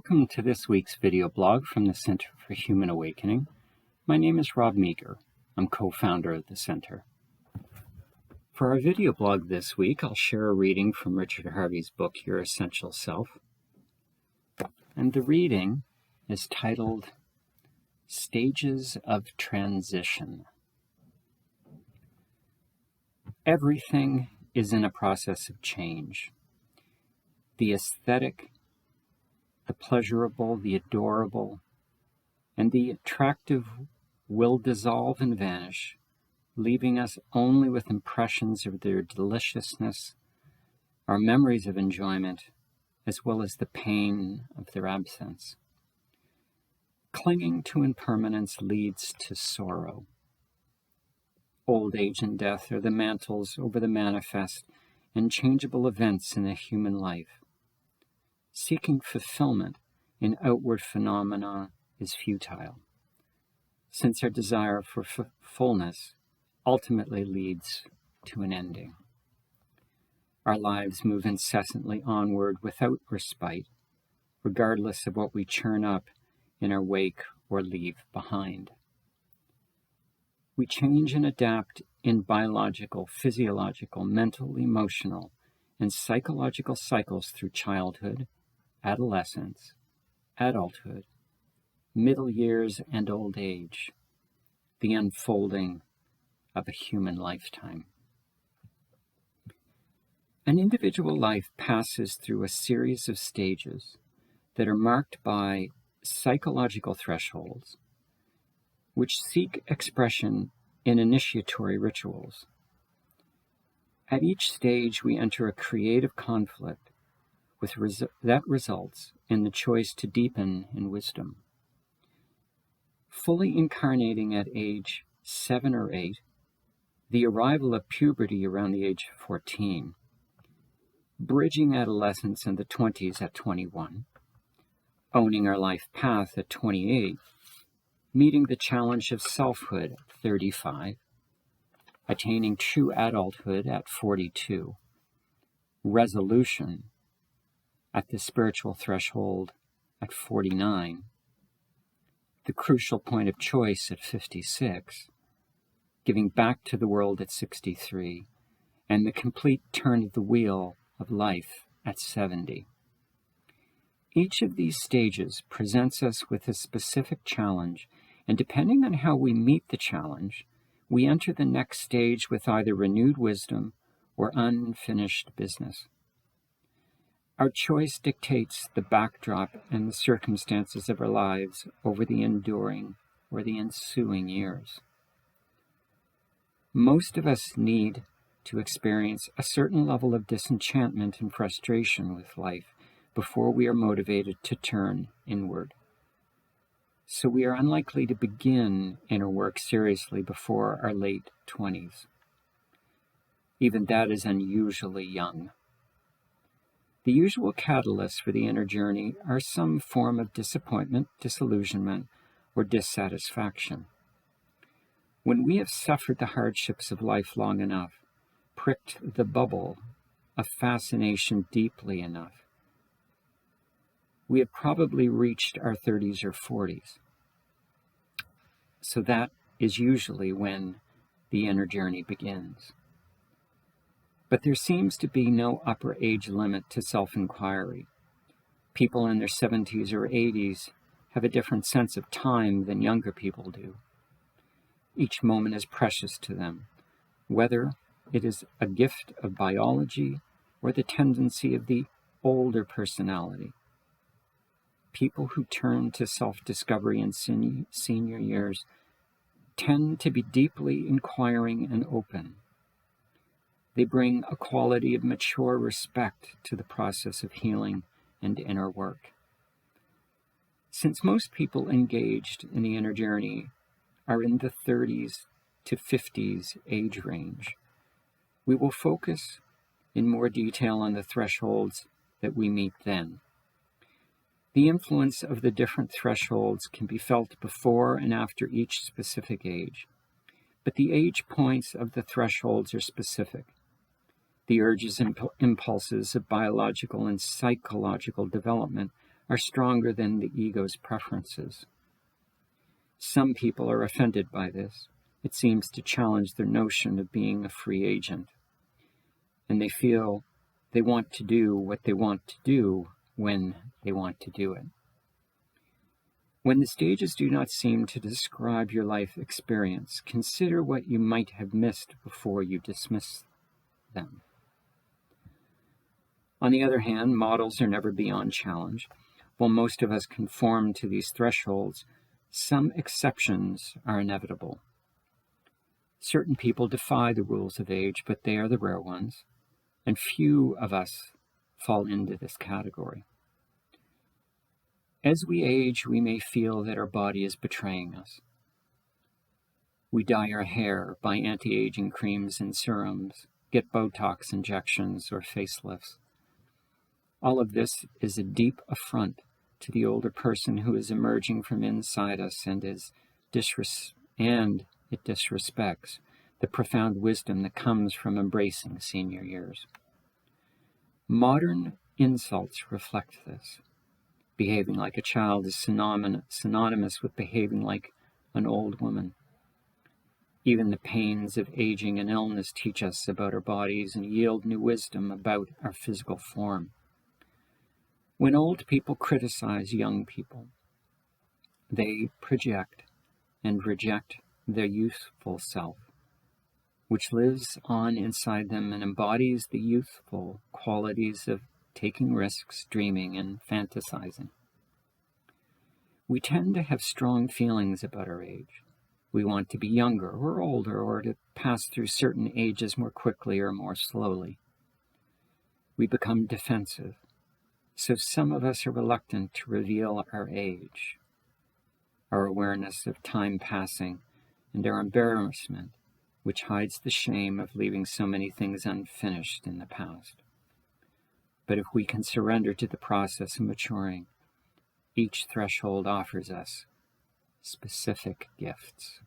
Welcome to this week's video blog from the Center for Human Awakening. My name is Rob Meager. I'm co-founder of the center. For our video blog this week, I'll share a reading from Richard Harvey's book, Your Essential Self. And the reading is titled, Stages of Transition. Everything is in a process of change. The aesthetic, the pleasurable, the adorable, and the attractive will dissolve and vanish, leaving us only with impressions of their deliciousness, our memories of enjoyment, as well as the pain of their absence. Clinging to impermanence leads to sorrow. Old age and death are the mantles over the manifest and changeable events in the human life. Seeking fulfillment in outward phenomena is futile, since our desire for fullness ultimately leads to an ending. Our lives move incessantly onward without respite, regardless of what we churn up in our wake or leave behind. We change and adapt in biological, physiological, mental, emotional, and psychological cycles through childhood, adolescence, adulthood, middle years, and old age, the unfolding of a human lifetime. An individual life passes through a series of stages that are marked by psychological thresholds, which seek expression in initiatory rituals. At each stage, we enter a creative conflict that results in the choice to deepen in wisdom. Fully incarnating at age 7 or 8, the arrival of puberty around the age of 14, bridging adolescence and the 20s at 21, owning our life path at 28, meeting the challenge of selfhood at 35, attaining true adulthood at 42, resolution at the spiritual threshold at 49, the crucial point of choice at 56, giving back to the world at 63, and the complete turn of the wheel of life at 70. Each of these stages presents us with a specific challenge, and depending on how we meet the challenge, we enter the next stage with either renewed wisdom or unfinished business. Our choice dictates the backdrop and the circumstances of our lives over the enduring or the ensuing years. Most of us need to experience a certain level of disenchantment and frustration with life before we are motivated to turn inward. So we are unlikely to begin inner work seriously before our late 20s. Even that is unusually young. The usual catalysts for the inner journey are some form of disappointment, disillusionment, or dissatisfaction. When we have suffered the hardships of life long enough, pricked the bubble of fascination deeply enough, we have probably reached our 30s or 40s. So that is usually when the inner journey begins. But there seems to be no upper age limit to self-inquiry. People in their 70s or 80s have a different sense of time than younger people do. Each moment is precious to them, whether it is a gift of biology or the tendency of the older personality. People who turn to self-discovery in senior years tend to be deeply inquiring and open. They bring a quality of mature respect to the process of healing and inner work. Since most people engaged in the inner journey are in the 30s to 50s age range, we will focus in more detail on the thresholds that we meet then. The influence of the different thresholds can be felt before and after each specific age, but the age points of the thresholds are specific. The urges and impulses of biological and psychological development are stronger than the ego's preferences. Some people are offended by this. It seems to challenge their notion of being a free agent, and they feel they want to do what they want to do when they want to do it. When the stages do not seem to describe your life experience, consider what you might have missed before you dismiss them. On the other hand, models are never beyond challenge. While most of us conform to these thresholds, some exceptions are inevitable. Certain people defy the rules of age, but they are the rare ones, and few of us fall into this category. As we age, we may feel that our body is betraying us. We dye our hair, buy anti-aging creams and serums, get Botox injections or facelifts. All of this is a deep affront to the older person who is emerging from inside us, and it disrespects the profound wisdom that comes from embracing senior years. Modern insults reflect this. Behaving like a child is synonymous with behaving like an old woman. Even the pains of aging and illness teach us about our bodies and yield new wisdom about our physical form. When old people criticize young people, they project and reject their youthful self, which lives on inside them and embodies the youthful qualities of taking risks, dreaming, and fantasizing. We tend to have strong feelings about our age. We want to be younger or older, or to pass through certain ages more quickly or more slowly. We become defensive, so some of us are reluctant to reveal our age, our awareness of time passing, and our embarrassment, which hides the shame of leaving so many things unfinished in the past. But if we can surrender to the process of maturing, each threshold offers us specific gifts.